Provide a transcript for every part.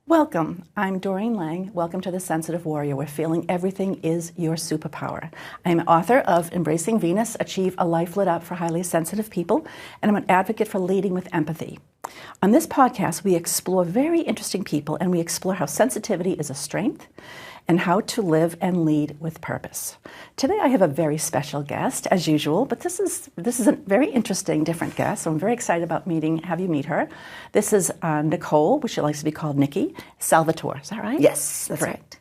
Welcome. I'm Doreen Lang. Welcome to The Sensitive Warrior, where feeling everything is your superpower. I'm author of Embracing Venus, Achieve a Life Lit Up for Highly Sensitive People, and I'm an advocate for leading with empathy. On this podcast, we explore very interesting people, and we explore how sensitivity is a strength and how to live and lead with purpose. Today I have a very special guest, as usual, but this is a very interesting, different guest, so I'm very excited about have you meet her. This is Nicole, which she likes to be called Nikki Salvator. Is that right? Yes, that's right.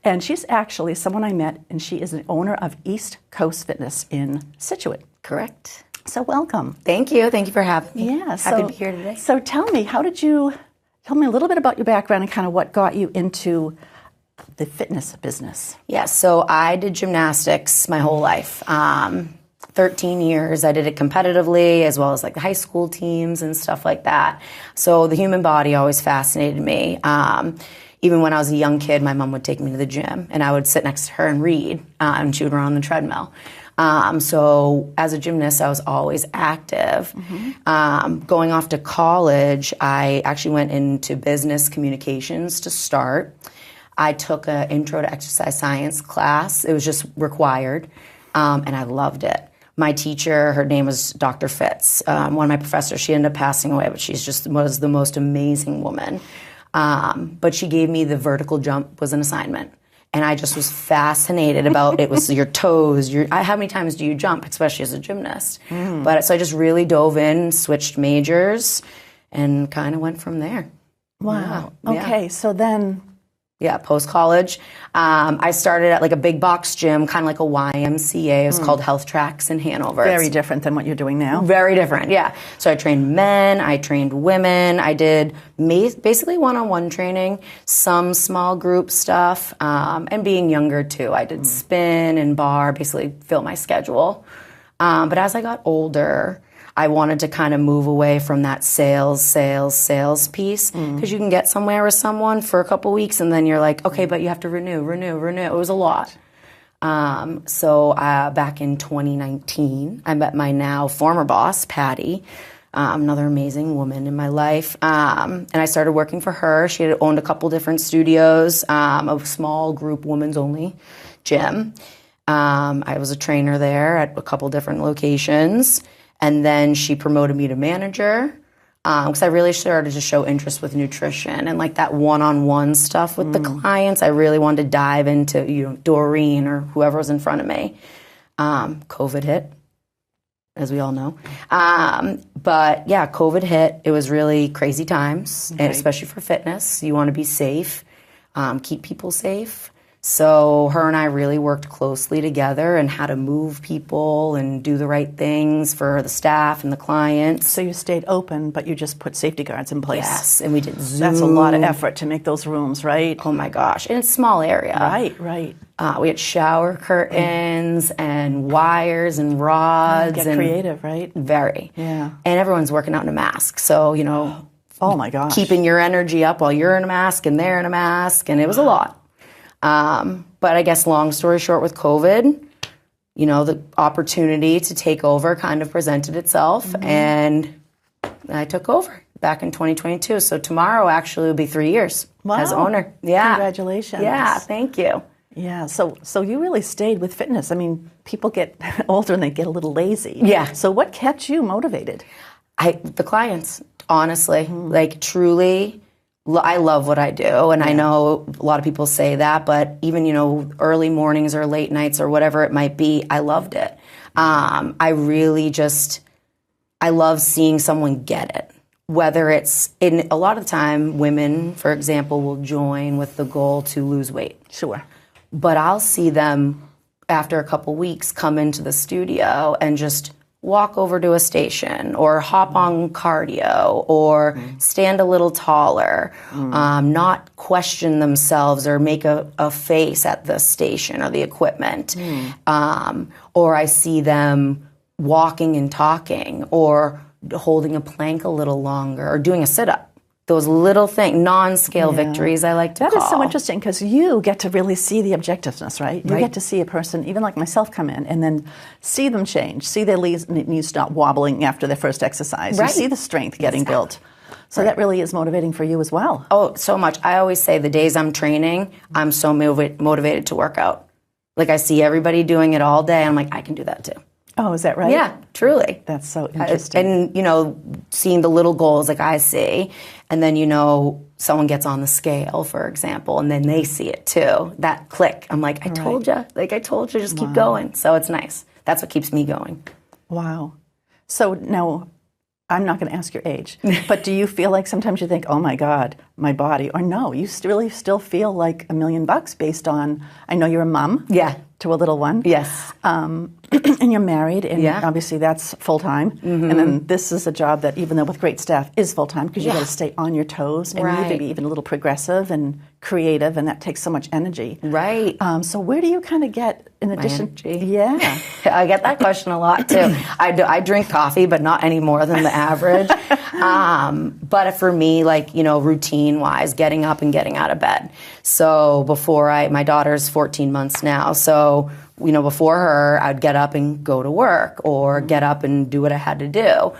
And she's actually someone I met, and she is an owner of East Coast Fitness in Scituate. Correct. So welcome. Thank you. Thank you for having me. Yeah. Happy to be here today. So tell me a little bit about your background and kind of what got you into the fitness business. Yeah, so I did gymnastics my whole life. 13 years. I did it competitively as well as like the high school teams and stuff like that. So the human body always fascinated me. Even when I was a young kid, my mom would take me to the gym and I would sit next to her and read and she would run on the treadmill. So as a gymnast, I was always active. Mm-hmm. Going off to college, I actually went into business communications to start. I took an intro to exercise science class. It was just required, and I loved it. My teacher, her name was Dr. Fitz. One of my professors, she ended up passing away, but she's just was the most amazing woman. But she gave me the vertical jump was an assignment. And I just was fascinated about it was your toes. How many times do you jump, especially as a gymnast? So I just really dove in, switched majors, and kind of went from there. Wow. Yeah. Okay, so then... Yeah, post-college. I started at like a big box gym, kind of like a YMCA. It was called Health Tracks in Hanover. Very different than what you're doing now. Very different, yeah. So I trained men, I trained women. I did basically one-on-one training, some small group stuff, and being younger too. I did spin and bar, basically fill my schedule. But as I got older, I wanted to kind of move away from that sales piece because you can get somewhere with someone for a couple weeks and then you're like, okay, but you have to renew. It was a lot. So back in 2019, I met my now former boss, Patty, another amazing woman in my life. And I started working for her. She had owned a couple different studios, a small group women's only gym. I was a trainer there at a couple different locations. And then she promoted me to manager because I really started to show interest with nutrition and like that one-on-one stuff with the clients. I really wanted to dive into, Doreen or whoever was in front of me. COVID hit, as we all know. But yeah, COVID hit. It was really crazy times, and especially for fitness. You want to be safe, keep people safe. So her and I really worked closely together and how to move people and do the right things for the staff and the clients. So you stayed open, but you just put safety guards in place. Yes, and we did Zoom. That's a lot of effort to make those rooms, right? Oh my gosh, and it's a small area. Right. We had shower curtains and wires and rods. Get creative, right? Very. Yeah. And everyone's working out in a mask, so, oh my gosh. Keeping your energy up while you're in a mask and they're in a mask, and it was a lot. But I guess long story short with COVID, the opportunity to take over kind of presented itself and I took over back in 2022. So tomorrow actually will be 3 years as owner. Yeah. Congratulations. Yeah, thank you. Yeah, so you really stayed with fitness. I mean, people get older and they get a little lazy. Yeah. So what kept you motivated? The clients, honestly, like truly. I love what I do, and I know a lot of people say that, but even, early mornings or late nights or whatever it might be, I loved it. I really I love seeing someone get it. Whether it's, in a lot of the time, women, for example, will join with the goal to lose weight. Sure. But I'll see them after a couple weeks come into the studio and just walk over to a station or hop on cardio or stand a little taller, not question themselves or make a face at the station or the equipment. Or I see them walking and talking or holding a plank a little longer or doing a sit-up. Those little things, non-scale victories, I like to call. That is so interesting because you get to really see the objectiveness, right? You get to see a person, even like myself, come in and then see them change, see their knees stop wobbling after their first exercise. You see the strength getting built. So that really is motivating for you as well. Oh, so much. I always say the days I'm training, I'm so motivated to work out. Like I see everybody doing it all day. I'm like, I can do that too. Oh, is that right? Yeah, truly. That's so interesting. And, seeing the little goals like I see, and then, someone gets on the scale, for example, and then they see it too. That click. I'm like, I told you. Like, I told you, just keep going. So it's nice. That's what keeps me going. Wow. So now, I'm not going to ask your age, but do you feel like sometimes you think, oh my God, my body, or no, you really still feel like $1 million based on, I know you're a mom. Yeah. To a little one. Yes. And you're married, and obviously that's full-time. Mm-hmm. And then this is a job that, even though with great staff, is full-time because you got to stay on your toes and you need to be even a little progressive and creative, and that takes so much energy. Right. So where do you kind of get, in addition? Energy. Yeah. I get that question a lot, too. I drink coffee, but not any more than the average. But for me, routine-wise, getting up and getting out of bed. So before my daughter's 14 months now, so before her, I'd get up and go to work or get up and do what I had to do.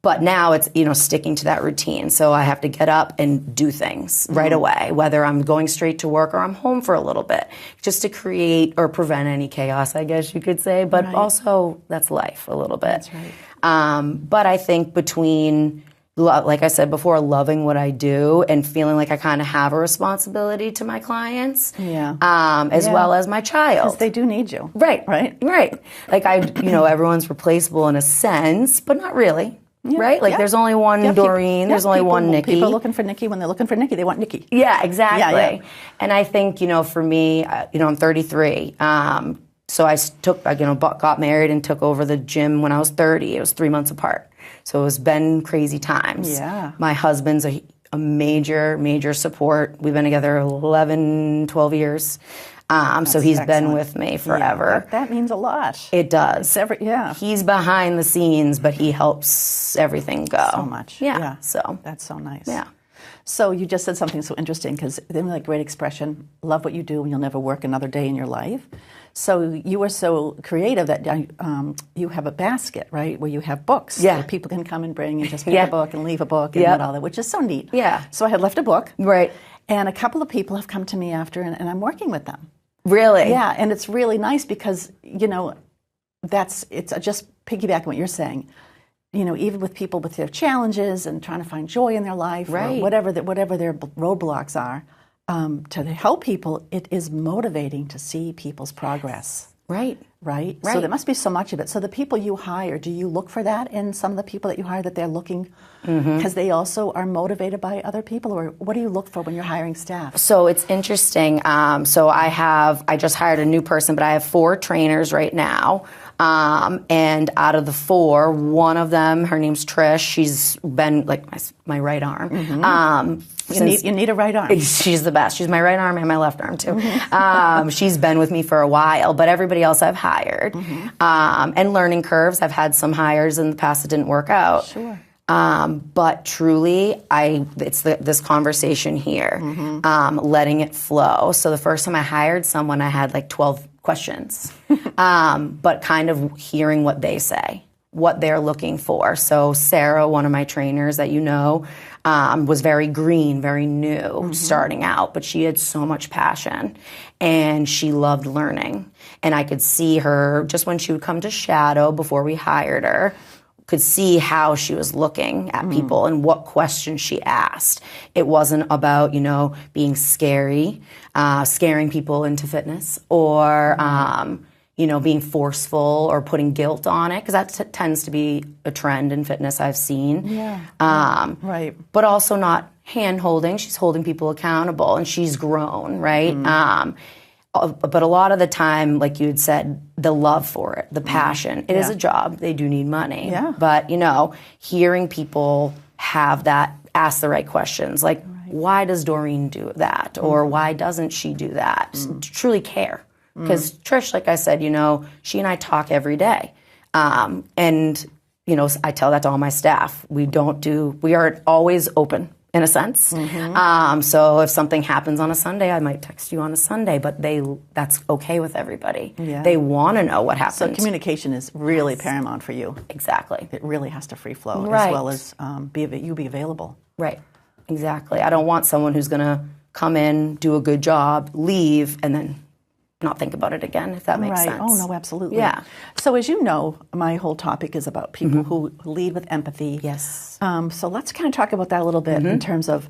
But now it's, sticking to that routine. So I have to get up and do things right away, whether I'm going straight to work or I'm home for a little bit, just to create or prevent any chaos, I guess you could say. But also, that's life a little bit. That's right. But I think between, like I said before, loving what I do and feeling like I kind of have a responsibility to my clients, as well as my child. Because they do need you. Right. Like everyone's replaceable in a sense, but not really. Yeah, right? Like there's only one Doreen, there's only one Nikki. People looking for Nikki, when they're looking for Nikki, they want Nikki. Yeah, exactly. Yeah. And I think, for me, I'm 33. So I got married and took over the gym when I was 30. It was 3 months apart. So it's been crazy times. Yeah. My husband's a major support. We've been together 11, 12 years. So he's been with me forever. Yeah, that means a lot. It does. He's behind the scenes, but he helps everything go. So much. Yeah. So that's so nice. Yeah. So you just said something so interesting, because then like great expression, love what you do and you'll never work another day in your life. So you are so creative that you have a basket, right, where you have books. Yeah. That people can come and bring and just pick a book and leave a book and all that, which is so neat. Yeah. So I had left a book. Right. And a couple of people have come to me after, and I'm working with them. Really? Yeah, and it's really nice because, it's just piggybacking what you're saying. Even with people with their challenges and trying to find joy in their life, or whatever their roadblocks are, to help people, it is motivating to see people's progress. Right. So there must be so much of it. So the people you hire, do you look for that in some of the people that you hire, that they're looking, because they also are motivated by other people, or what do you look for when you're hiring staff? So it's interesting. So I just hired a new person, but I have 4 trainers right now. And out of the 4, one of them, her name's Trish. She's been like my right arm. You need a right arm. She's the best. She's my right arm and my left arm too. She's been with me for a while, but everybody else I've hired. And learning curves. I've had some hires in the past that didn't work out. Sure. But truly, it's this conversation here, letting it flow. So the first time I hired someone, I had like 12 questions, but kind of hearing what they say, what they're looking for. So Sarah, one of my trainers that was very green, very new, starting out, but she had so much passion and she loved learning. And I could see her just when she would come to shadow before we hired her, could see how she was looking at people and what questions she asked. It wasn't about, being scary, scaring people into fitness, or, being forceful or putting guilt on it, because that tends to be a trend in fitness I've seen. Yeah. Right. But also not hand-holding. She's holding people accountable, and she's grown, right? But a lot of the time, like you had said, the love for it, the passion. It is a job. They do need money. Yeah. But, hearing people have that, ask the right questions, like, why does Doreen do that? Or why doesn't she do that? Truly care. Because Trish, like I said, she and I talk every day. And, I tell that to all my staff. We are always open in a sense. So if something happens on a Sunday, I might text you on a Sunday, but that's okay with everybody. Yeah. They want to know what happened. So communication is really paramount for you. Exactly. It really has to free flow Right. as well as you be available. Right. Exactly. I don't want someone who's going to come in, do a good job, leave, and then not think about it again, if that makes sense. Oh, no, absolutely. Yeah. So as you know, my whole topic is about people who lead with empathy. Yes. So let's kind of talk about that a little bit in terms of,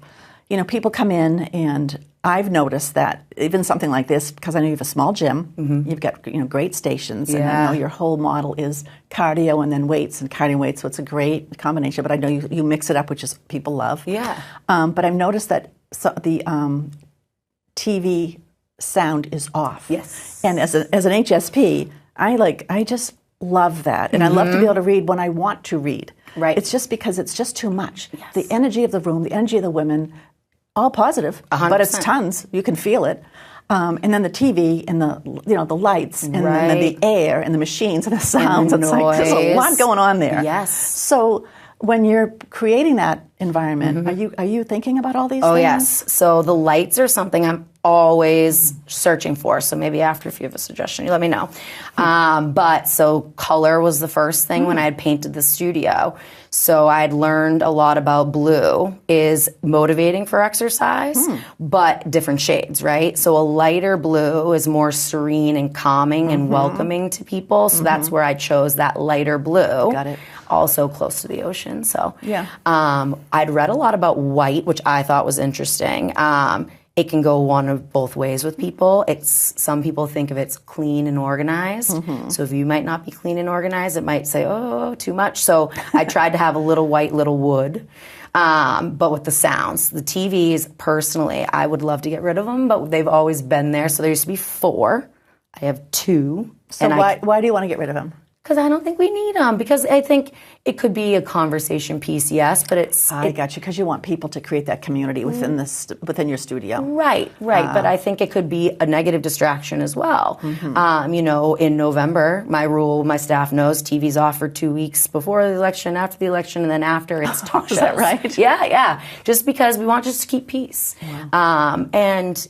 people come in, and I've noticed that even something like this, because I know you have a small gym, you've got great stations, and I know your whole model is cardio and then weights and cardio and weights, so it's a great combination, but I know you mix it up, which is people love. Yeah. But I've noticed that the TV sound is off. Yes. And as an HSP, I just love that. And I love to be able to read when I want to read. Right. It's just because it's just too much. Yes. The energy of the room, the energy of the women, all positive, 100%. but it's tons. You can feel it. And then the TV and the lights and then the air and the machines and the sounds. And the it's like there's a lot going on there. Yes. So when you're creating that environment, are you thinking about all these things? Oh, yes. So the lights are something I'm always searching for. So maybe after, if you have a suggestion, you let me know. But so color was the first thing when I had painted the studio. So I'd learned a lot about blue is motivating for exercise, but different shades, right? So a lighter blue is more serene and calming and welcoming to people. So that's where I chose that lighter blue. Got it. Also close to the ocean. So yeah. I'd read a lot about white, which I thought was interesting. It can go one of both ways with people. Some people think of it's clean and organized. So if you might not be clean and organized, it might say, oh, too much. So I tried to have a little white, little wood. But with the sounds, the TVs, personally, I would love to get rid of them, but they've always been there. So there used to be 4. I have 2. So why do you want to get rid of them? Because I don't think we need them. Because I think it could be a conversation piece, yes, but I got you. Because you want people to create that community within within your studio. Right. But I think it could be a negative distraction as well. In November, my staff knows TV's off for 2 weeks before the election, after the election, and then after it's talk shows. Is that right? Yeah. Just because we want just to keep peace. Wow. And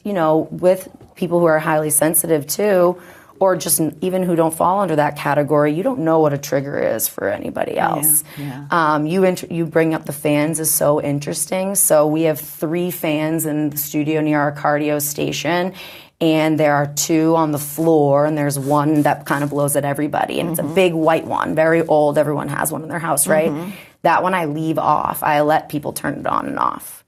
with people who are highly sensitive too, or just even who don't fall under that category, you don't know what a trigger is for anybody else. Yeah. You bring up the fans is so interesting. So we have 3 fans in the studio near our cardio station, and there are 2 on the floor, and there's one that kind of blows at everybody, and it's a big white one, very old. Everyone has one in their house, right? That one I leave off. I let people turn it on and off.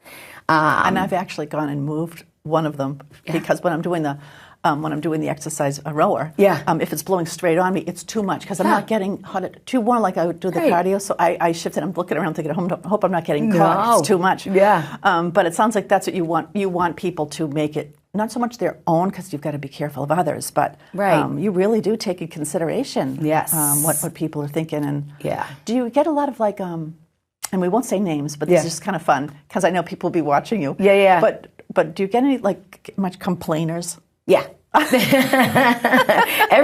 And I've actually gone and moved one of them because when I'm doing the exercise rower, if it's blowing straight on me, it's too much because I'm not getting too warm like I would do the cardio. So I shifted. I'm looking around thinking, I hope I'm not getting caught. It's too much. Yeah. But it sounds like that's what you want. You want people to make it not so much their own because you've got to be careful of others, but you really do take in consideration what people are thinking. And do you get a lot of and we won't say names, but this is just kind of fun because I know people will be watching you. Yeah. But do you get any much complainers? Yeah. Every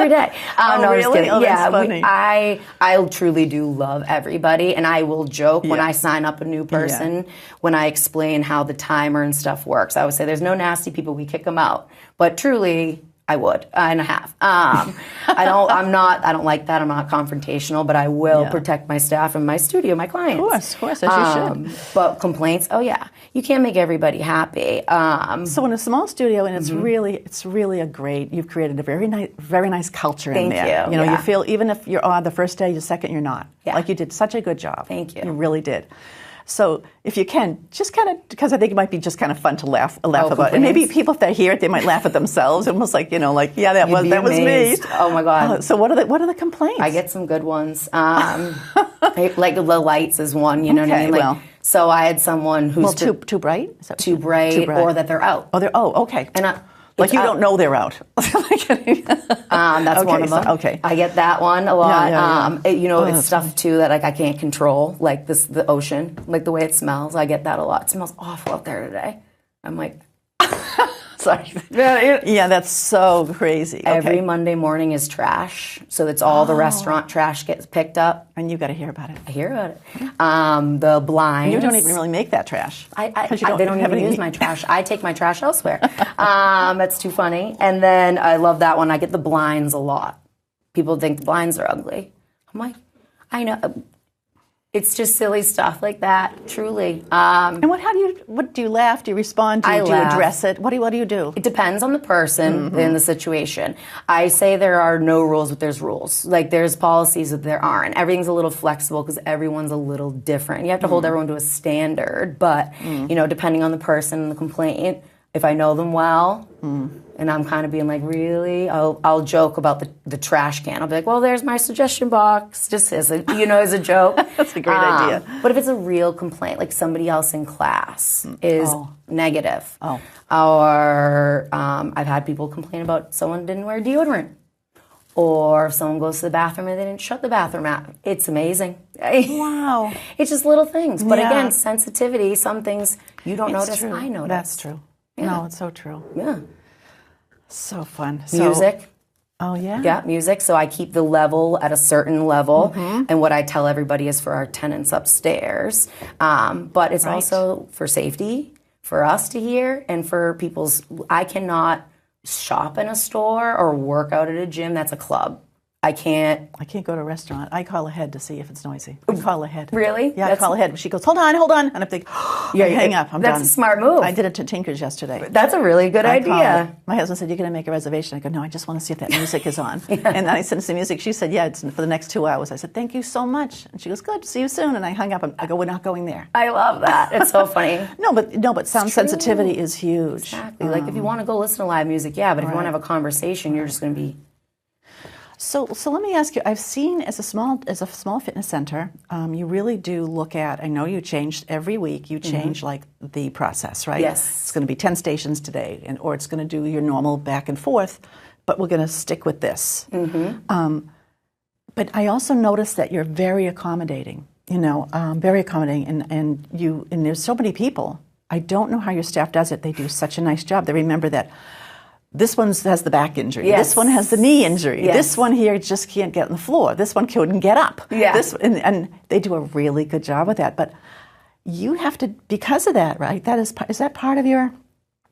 day. No, really? I'm just kidding. Oh, that's funny. I truly do love everybody, and I will joke when I sign up a new person, when I explain how the timer and stuff works. I would say there's no nasty people, we kick them out. But truly, I would, and I have. I don't like that. I'm not confrontational, but I will protect my staff and my studio, my clients. Of course, as you should. But complaints, you can't make everybody happy. So in a small studio, and it's really a great. You've created a very nice culture in there. Thank You you. You feel even if you're on the first day, the second you're not. Yeah. Like you did such a good job. Thank you. You really did. So if you can, just kind of, because I think it might be just kind of fun to laugh about. And maybe people, if they hear it, they might laugh at themselves, almost that was me. Oh my God. So what are the complaints? I get some good ones. Like the lights is one, you know what I mean? So I had someone who's too bright? Is that too bright, or that they're out. Okay. And you don't know they're out. That's one of them. Okay. I get that one a lot. Yeah. It's stuff too that I can't control, like the ocean, like the way it smells. I get that a lot. It smells awful out there today. I'm like, Sorry. Yeah, that's so crazy. Okay. Every Monday morning is trash. So it's all the restaurant trash gets picked up. And you've got to hear about it. I hear about it. The blinds. You don't even really make that trash. They don't even use my trash. I take my trash elsewhere. That's too funny. And then I love that one. I get the blinds a lot. People think the blinds are ugly. I'm like, I know. It's just silly stuff like that, truly. And what do you laugh? Do you respond? Do you address it? What do you do? It depends on the person and the situation. I say there are no rules, but there's rules. Like there's policies, but there aren't. Everything's a little flexible because everyone's a little different. You have to hold everyone to a standard, but depending on the person and the complaint, if I know them well, and I'm kind of being like, really? I'll joke about the trash can. I'll be like, well, there's my suggestion box, just as a joke. That's a great idea. But if it's a real complaint, like somebody else in class is negative, or I've had people complain about someone didn't wear deodorant, or if someone goes to the bathroom and they didn't shut the bathroom out. It's amazing. Wow. It's just little things. But again, sensitivity, some things you don't notice, true. I notice. That's true. Yeah. No, it's so true. Yeah. So fun. Music. Oh, yeah? Yeah, music. So I keep the level at a certain level. And what I tell everybody is for our tenants upstairs. But it's also for safety, for us to hear, and for people's... I cannot shop in a store or work out at a gym. That's a club. I can't go to a restaurant. I call ahead to see if it's noisy. I call ahead. Really? Yeah, I call ahead. She goes, hold on. And I'm thinking, hang up. I'm done. That's a smart move. I did it to Tinker's yesterday. That's a really good idea. My husband said, you're going to make a reservation. I go, no, I just want to see if that music is on. And then I sent the music. She said, yeah, it's for the next 2 hours. I said, thank you so much. And she goes, good, see you soon. And I hung up. I go, we're not going there. I love that. It's so funny. No, but sound sensitivity is huge. Exactly. Like if you want to go listen to live music, but if you want to have a conversation, you're just going to be... So let me ask you. I've seen as a small fitness center, you really do look at. I know you changed every week. You change like the process, right? Yes. It's going to be 10 stations today, or it's going to do your normal back and forth, but we're going to stick with this. But I also noticed that you're very accommodating. Very accommodating, and there's so many people. I don't know how your staff does it. They do such a nice job. They remember that. This one has the back injury. Yes. This one has the knee injury. Yes. This one here just can't get on the floor. This one couldn't get up. Yeah. And they do a really good job with that. But you have to, because of that, right? Is that part of your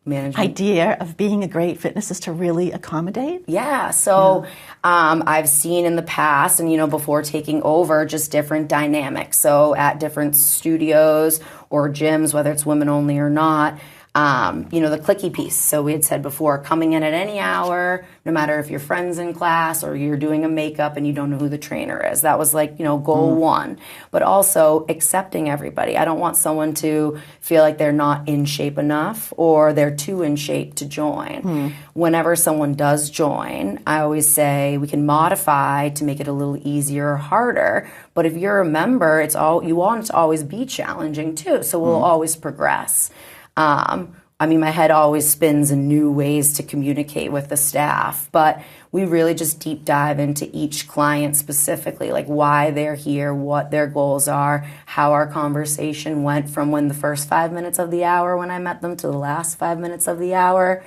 management idea of being a great fitness is to really accommodate? Yeah. So I've seen in the past, and before taking over, just different dynamics. So at different studios or gyms, whether it's women only or not. The clicky piece. So we had said before, coming in at any hour, no matter if your friend's in class or you're doing a makeup and you don't know who the trainer is. That was goal one. But also accepting everybody. I don't want someone to feel like they're not in shape enough or they're too in shape to join. Whenever someone does join, I always say we can modify to make it a little easier or harder. But if you're a member, you want it to always be challenging too. So we'll always progress. My head always spins in new ways to communicate with the staff, but we really just deep dive into each client specifically, like why they're here, what their goals are, how our conversation went from when the first 5 minutes of the hour when I met them to the last 5 minutes of the hour.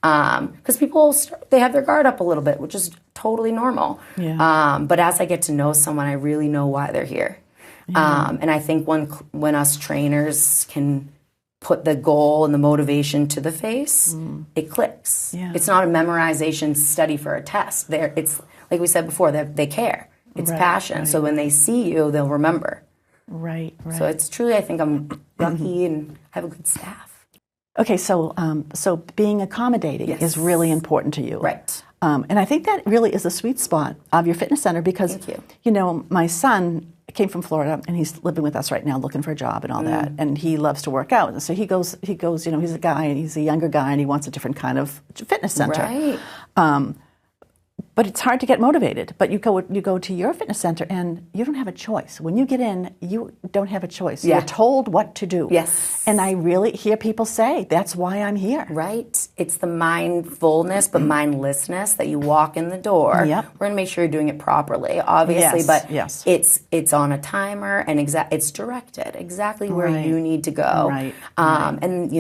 Because people, they have their guard up a little bit, which is totally normal. Yeah. But as I get to know someone, I really know why they're here. Yeah. And I think when us trainers can put the goal and the motivation to the face, it clicks. Yeah. It's not a memorization study for a test. It's like we said before, they care. It's passion. Right. So when they see you, they'll remember. Right. So it's truly, I think I'm lucky and have a good staff. Okay, so being accommodating is really important to you. Right. And I think that really is the sweet spot of your fitness center because, my son came from Florida and he's living with us right now looking for a job and all that. And he loves to work out. And so he goes, he's a guy and he's a younger guy and he wants a different kind of fitness center. Right. But it's hard to get motivated. But you go to your fitness center and you don't have a choice. When you get in, you don't have a choice. Yeah. You're told what to do. Yes. And I really hear people say, that's why I'm here. Right. It's the mindfulness, but mindlessness that you walk in the door. Yep. We're going to make sure you're doing it properly, obviously, but it's on a timer and it's directed exactly where you need to go. Right. And,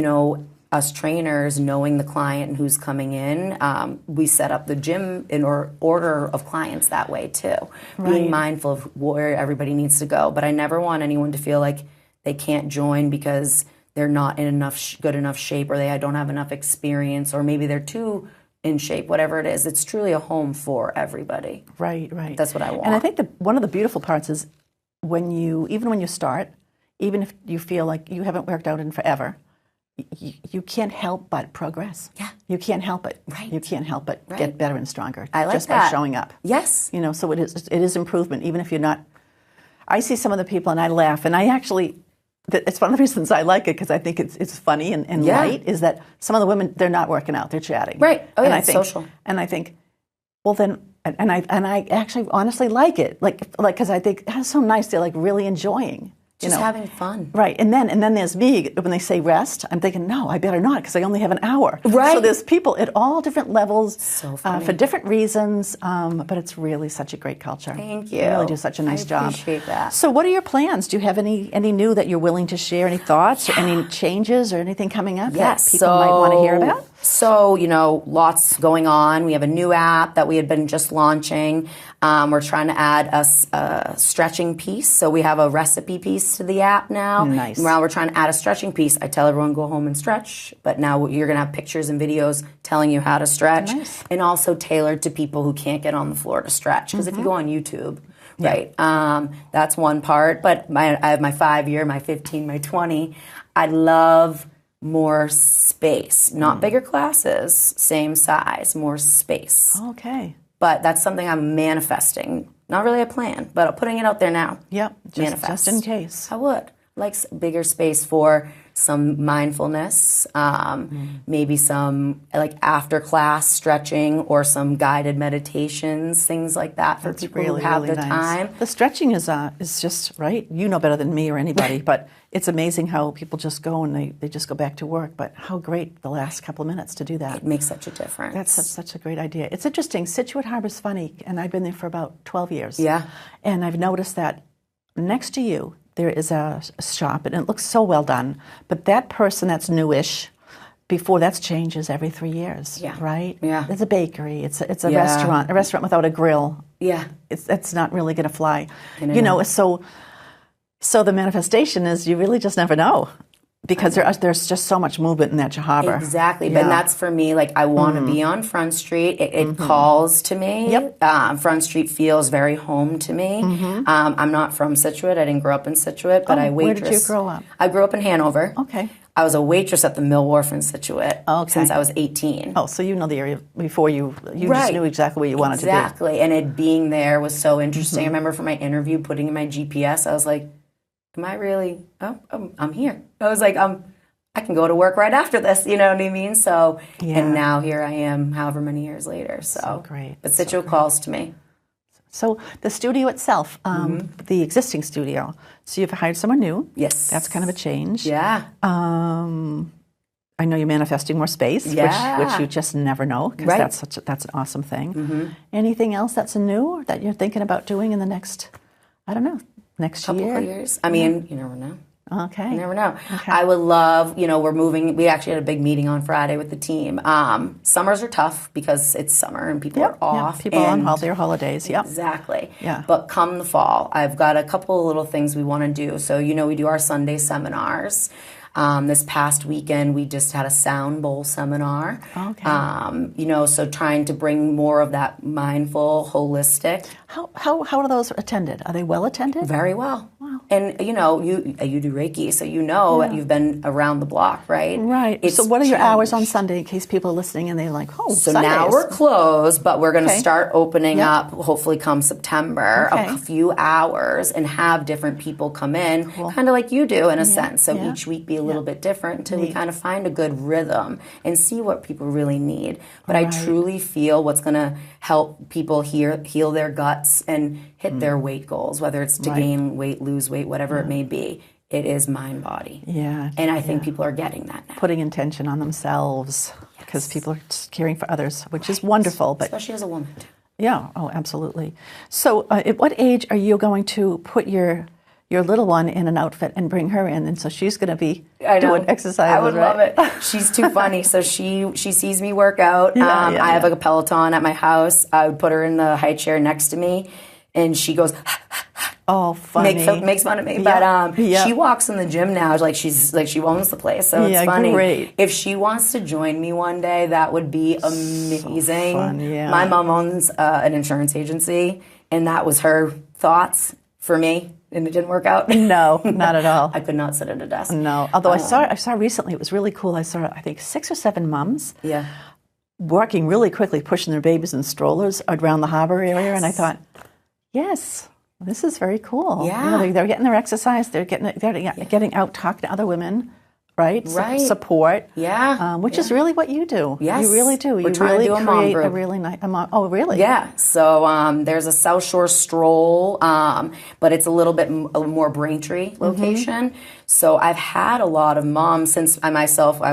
us trainers knowing the client and who's coming in, we set up the gym in order of clients that way too. Being mindful of where everybody needs to go. But I never want anyone to feel like they can't join because they're not in good enough shape, or they don't have enough experience, or maybe they're too in shape, whatever it is. It's truly a home for everybody. Right. That's what I want. And I think one of the beautiful parts is even when you start, even if you feel like you haven't worked out in forever, you can't help but progress. Yeah. You can't help it. Right. You can't help but get better and stronger. I like just that. by showing up. Yes. So it is improvement, even if you're not. I see some of the people and I laugh, and I actually, it's one of the reasons I like it, because I think it's funny and light, is that some of the women, they're not working out, they're chatting. Right. Oh, and yeah, I think, social. And I think, well then, and I actually honestly like it, like because I think that's so nice. They're like really enjoying. Just having fun. Right. And then there's me, when they say rest, I'm thinking, no, I better not, because I only have an hour. Right. So there's people at all different levels, So funny. for different reasons, but it's really such a great culture. Thank you. You really do such a nice job. I appreciate that. So what are your plans? Do you have any new that you're willing to share? Any thoughts or any changes or anything coming up that people might want to hear about? So, lots going on. We have a new app that we had been just launching. We're trying to add a stretching piece. So we have a recipe piece to the app now. Nice. Now we're trying to add a stretching piece. I tell everyone, go home and stretch. But now you're going to have pictures and videos telling you how to stretch. Nice. And also tailored to people who can't get on the floor to stretch. Because if you go on YouTube, right, that's one part. But I have my 5-year, my 15, my 20. I love more space, not bigger classes, same size, more space. Okay. But that's something I'm manifesting. Not really a plan, but I'm putting it out there now. Yep. Just in case. I would like bigger space for some mindfulness, maybe some like after class stretching or some guided meditations, things like that for people who have the time. The stretching is just right. You know better than me or anybody, but it's amazing how people just go and they just go back to work. But how great the last couple of minutes to do that. It makes such a difference. That's such a great idea. It's interesting. Scituate Harbor's funny, and I've been there for about 12 years. Yeah. And I've noticed that next to you, there is a shop, and it looks so well done. But that person that's newish, before that changes every 3 years. Yeah. Right? Yeah. It's a bakery. It's a restaurant. A restaurant without a grill. Yeah. It's not really going to fly. So the manifestation is you really just never know. Because there's just so much movement in that harbor. Exactly. Yeah. But that's for me, like I want to be on Front Street. It calls to me. Yep. Front Street feels very home to me. I'm not from Scituate. I didn't grow up in Scituate, but I waitress. Where did you grow up? I grew up in Hanover. Okay. I was a waitress at the Mill Wharf in Scituate since I was 18. Oh, so you know the area before you just knew exactly what you wanted to do. Exactly. And it being there was so interesting. I remember for my interview putting in my GPS, I was like, am I really, I'm here. I was like, I can go to work right after this, you know what I mean? So, and now here I am however many years later. So great. But Scituate calls to me. So the studio itself, the existing studio, so you've hired someone new. Yes. That's kind of a change. Yeah. I know you're manifesting more space, which you just never know, because that's an awesome thing. Anything else that's new that you're thinking about doing in the next, next couple of years? I mean, you never know. Okay. You never know. Okay. I would love, we're moving. We actually had a big meeting on Friday with the team. Summers are tough because it's summer and people are off. Yeah, people are on their holidays. Yep. Exactly. Yeah. But come the fall, I've got a couple of little things we want to do. So, we do our Sunday seminars. This past weekend, we just had a sound bowl seminar. Okay. So trying to bring more of that mindful, holistic. How are those attended? Are they well attended? Very well. Wow. And you do Reiki, so you've been around the block, right? Right. So what are your hours on Sunday in case people are listening and they're like, so Sundays. Now we're closed, but we're going to start opening up hopefully come September a few hours and have different people come in, kind of like you do in a sense. So each week be a little bit different until we kind of find a good rhythm and see what people really need. But I truly feel what's going to help people heal their guts and hit their weight goals, whether it's to gain weight, lose weight, whatever it may be. It is mind body. Yeah. And I think people are getting that now. Putting intention on themselves because people are caring for others, which is wonderful. But especially as a woman. Yeah. Oh, absolutely. So at what age are you going to put your your little one in an outfit and bring her in, and so she's going to be I know. doing exercises. I would right? love it. She's too funny. So she sees me work out. I have like a Peloton at my house. I would put her in the high chair next to me, and she goes, oh, funny. Makes fun of me. But she walks in the gym now like she owns the place. So it's funny. Great. If she wants to join me one day, that would be amazing. So fun, yeah. My mom owns an insurance agency, and that was her thoughts for me. And it didn't work out. No, not at all. I could not sit at a desk. No, although I saw recently, it was really cool. I saw, I think, 6 or 7 moms walking really quickly, pushing their babies in strollers around the harbor area, and I thought, yes, this is very cool. Yeah. They're getting their exercise. They're getting out, talking to other women. Right? Support. Yeah. Which is really what you do. Yes. You really do. We're you trying really to do a create mom group. a really nice mom. Oh, really? Yeah. So there's a South Shore stroll, but it's a little bit more Braintree location. So I've had a lot of moms since I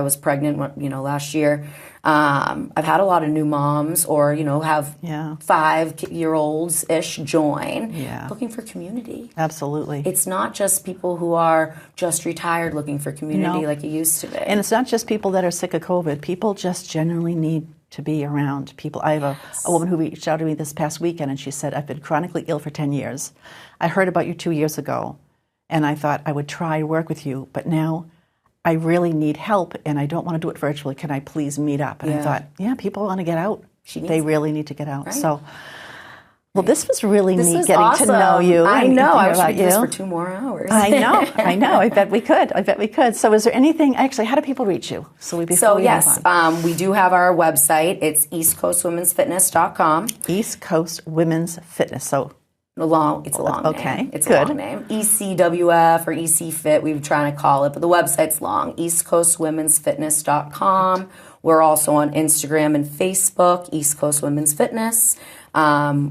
was pregnant, last year. I've had a lot of new moms or, have 5-year-olds-ish join looking for community. Absolutely. It's not just people who are just retired looking for community like it used to be. And it's not just people that are sick of COVID. People just generally need to be around people. I have a woman who reached out to me this past weekend and she said, I've been chronically ill for 10 years. I heard about you 2 years ago and I thought I would try to work with you, but now I really need help, and I don't want to do it virtually. Can I please meet up? And I thought, people want to get out. They really need to get out. Right. So, well, this was really neat getting awesome. To know you. I know. I wish we could do this you. for 2 more hours. I know. I bet we could. So is there anything, actually, how do people reach you? Yes, we do have our website. It's eastcoastwomensfitness.com. East Coast Women's Fitness. So it's a long name. It's good. A long name. ECWF or ECFit, we've trying to call it, but the website's long. eastcoastwomensfitness.com. We're also on Instagram and Facebook, East Coast Women's Fitness.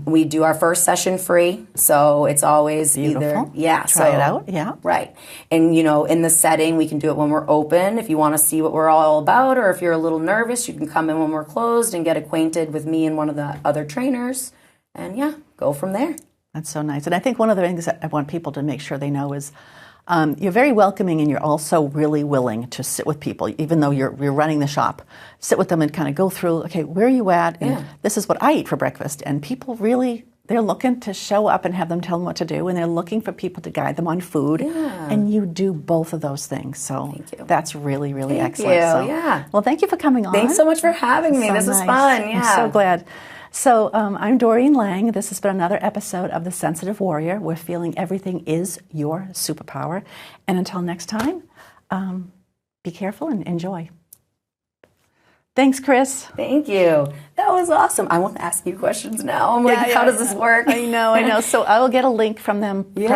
We do our first session free, so it's always beautiful. Try it out. Yeah. Right. And, in the setting, we can do it when we're open. If you want to see what we're all about, or if you're a little nervous, you can come in when we're closed and get acquainted with me and one of the other trainers. And, go from there. That's so nice. And I think one of the things that I want people to make sure they know is you're very welcoming and you're also really willing to sit with people, even though you're running the shop. Sit with them and kind of go through, okay, where are you at? And this is what I eat for breakfast. And people really, they're looking to show up and have them tell them what to do. And they're looking for people to guide them on food. Yeah. And you do both of those things. So that's really, really excellent. Thank you. So, well, thank you for coming on. Thanks so much for having me. This was fun. Yeah. I'm so glad. So I'm Doreen Lang. This has been another episode of The Sensitive Warrior, where feeling everything is your superpower. And until next time, be careful and enjoy. Thanks, Chris. Thank you. That was awesome. I want to ask you questions now. I'm like, how does this work? I know. So I will get a link from them probably.